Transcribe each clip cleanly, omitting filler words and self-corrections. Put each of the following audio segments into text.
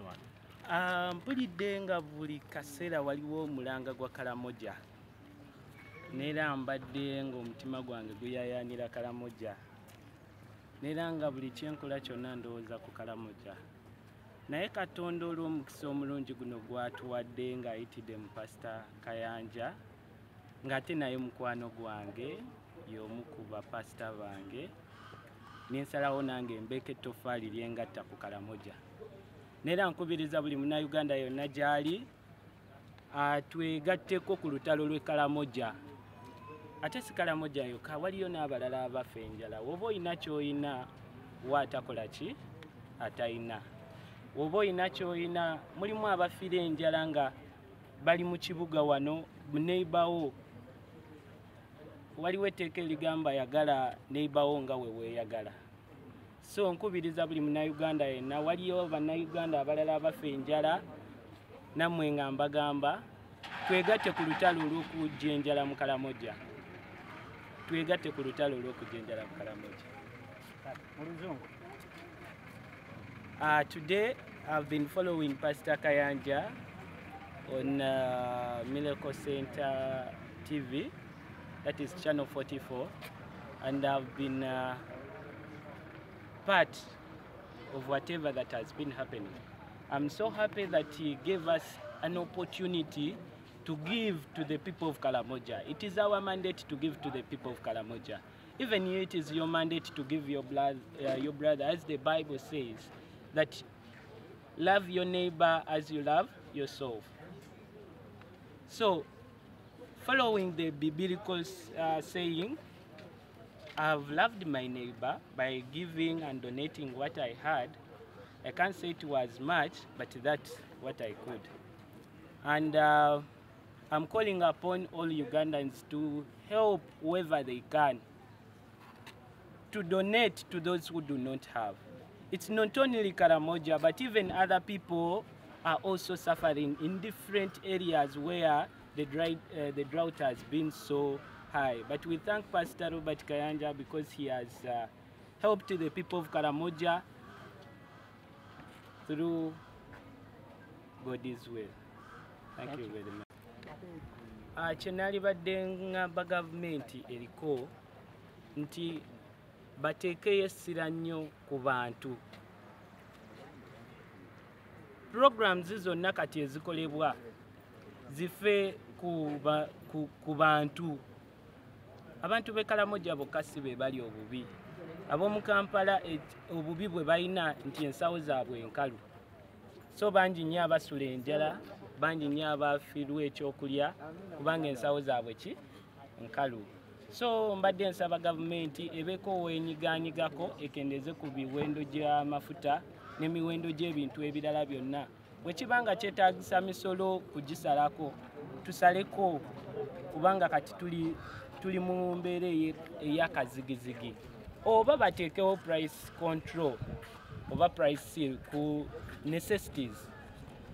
tutuuse wano? Mpulidde nga buli kaseera waliwo omulanga gwa Karamoja. Neera mbadde ng'omutima gwange guyayaanira Karamoja. Neera nga buli kyenkola kyonna ndowooza ku Karamoja. Naye Katonda olw'omukisa omulungi guno gwatuwadde ng'ayitidde mu Pastor Kayanja, ng'ate naye mukwano gwange y'omu ku bapasita bange, nensalawo nange mbeeko ettoffaali lyengatta ku Karamoja. Neera nkubiriza buli munnayuganda yonna gy'ali twegatteko ku lutalo lw'e Karamoja. Ate si Karamoja yokka, waliyo n'abalala abafa enjala. Woba oyina ky'oyina wa atakola ki atayina. Woba oyina ky'oyina, mulimu abafiira enjala nga bali mu kibuga wano, neighborwo. Waliwo etteeka erigamba yagala neighborwo nga we weeyagala. So nkubiriza buli munnayuganda yenna, waliyo bannayuganda abalala abafa enjala, nammwe nga mbagamba twegatte ku lutalo olw'okujja enjala mu Karamoja. Twegatte ku lutalo olw'okujja enjala mu Karamoja. Today I've been following Pastor Kayanja on Miracle Center TV, that is channel 44, and I've been part of whatever that has been happening. I'm so happy that he gave us an opportunity to give to the people of Karamoja. It is our mandate to give to the people of Karamoja. Even it is your mandate to give your brother, as the Bible says, that love your neighbor as you love yourself. So, following the biblical saying, I've loved my neighbor by giving and donating what I had. I can't say it was much, but that's what I could. And I'm calling upon all Ugandans to help whoever they can, to donate to those who do not have. It's not only Karamoja, but even other people are also suffering in different areas where the drought has been so high. But we thank Pastor Robert Kayanja because he has helped the people of Karamoja through God's will. Thank you very much. Chenali badde gavumenti eriko nti bateekeyo essira nnyo ku bantu. Programs zonna kati ezikolebwa zife ku bantu. Abantu b'e Karamoja bokka si be bali obubi. Ab'omu Kampala obubi bwe balina nti ensawo zaabwe enkalu. So bangi nnyo abasula enjala, bangi nnyo abafiirwa ekyokulya kubanga ensawo zaabwe ki nkalu. So mbadde nsaba gavumenti ebeeko weenyigaanyigako ekendeze ku miwendo gy'amafuta n'emiwendo gy'ebintu ebirala byonna. Bwe kibanga kyetaagisa misolo kugisalako, tusaleko kubanga kati tuli mu mbeera ey'akazigizigi. Oba bateekewo price control oba price seal ku necessities.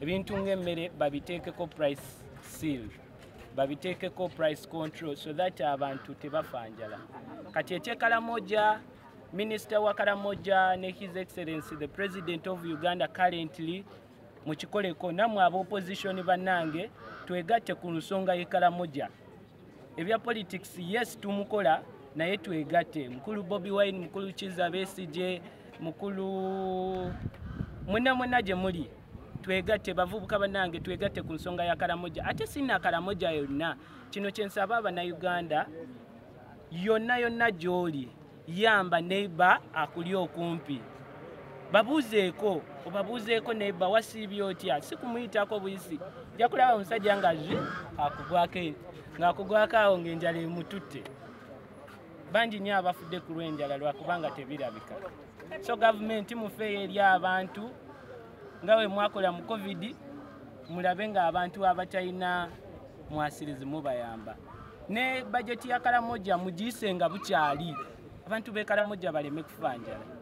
Ebintu ng'emmere babiteekeko price seal, babiteekeko price control so that abantu tebafa njala. Kati eky'e Karamoja, Minister wa Karamoja ne His Excellency the President of Uganda currently mukikoleko, nammwe ab'opposition bannange twegatte ku nsonga y'e Karamoja. Ebya politics yes tumukola naye twegatte. Mukulu Bobi Wine, mukulu Kizza Besigye, mukulu mwenna gye muli twegatte, bavubuka bannange twegatte ku nsonga ya Karamoja. Ate sinna Karamoja yonna, kino kye nsaba Abannayuganda yonna gy'oli yamba neighbor akuli okumpi. Babuuzeeko, obabuuzeeko neighbor wasiibye otya, si kumuyitako buyisi. Ojja kulaba omusajja nga ng'akugwako awo ng'enjala emututte. Bangi nnyo abafudde ku lw'enjala lwakubanga tebirabika. So gavumenti mufeeyo eri abantu nga we mwakola mu COVID, mulabe ng'abantu abatalina mwasirizi mubayamba. Ne bajeti ya Karamoja mugiyise nga bukyali, abantu b'e Karamoja baleme kufa njala.